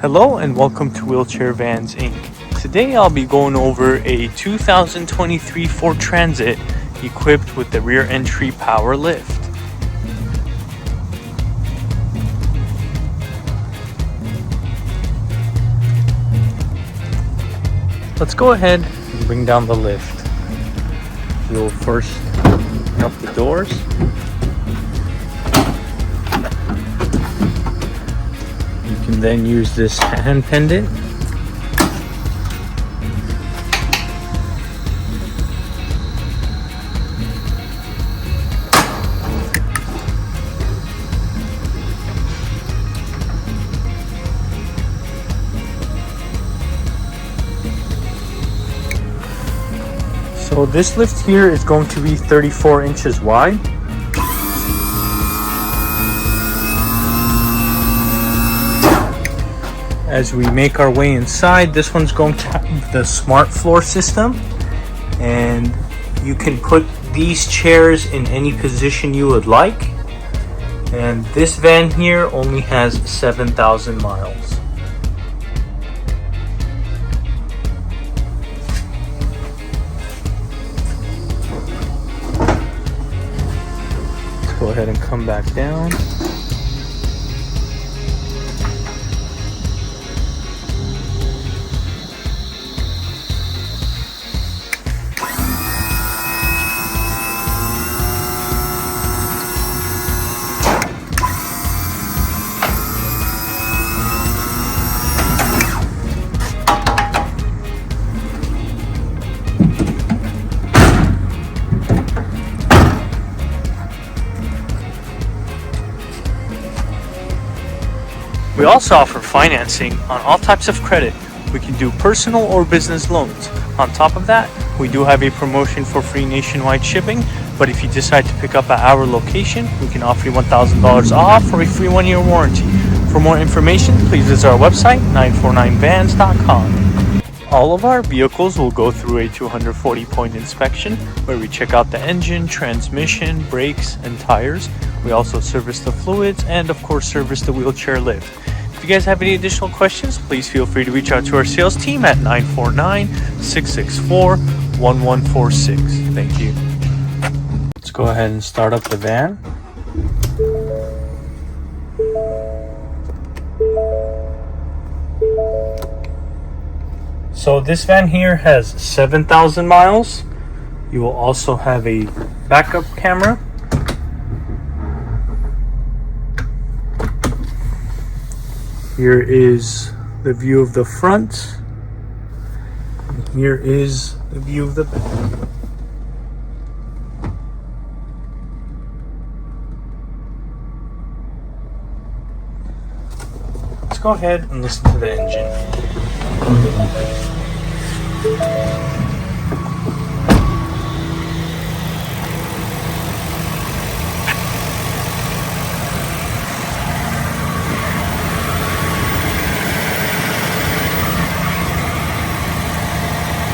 Hello and welcome to Wheelchair Vans Inc. Today I'll be going over a 2023 Ford Transit equipped with the rear entry power lift. Let's go ahead and bring down the lift. We'll first open up the doors. You can then use this hand pendant. So this lift here is going to be 34 inches wide. As we make our way inside, this one's going to have the smart floor system, and you can put these chairs in any position you would like. And this van here only has 7,000 miles. Let's go ahead and come back down. We also offer financing on all types of credit. We can do personal or business loans. On top of that, we do have a promotion for free nationwide shipping, but if you decide to pick up at our location, we can offer you $1,000 off or a free 1-year warranty. For more information, please visit our website, 949vans.com. All of our vehicles will go through a 240-point inspection where we check out the engine, transmission, brakes, and tires. We also service the fluids and, of course, service the wheelchair lift. If you guys have any additional questions, please feel free to reach out to our sales team at 949-664-1146. Thank you. Let's go ahead and start up the van. So this van here has 7,000 miles. You will also have a backup camera. Here is the view of the front. And here is the view of the back. Let's go ahead and listen to the engine.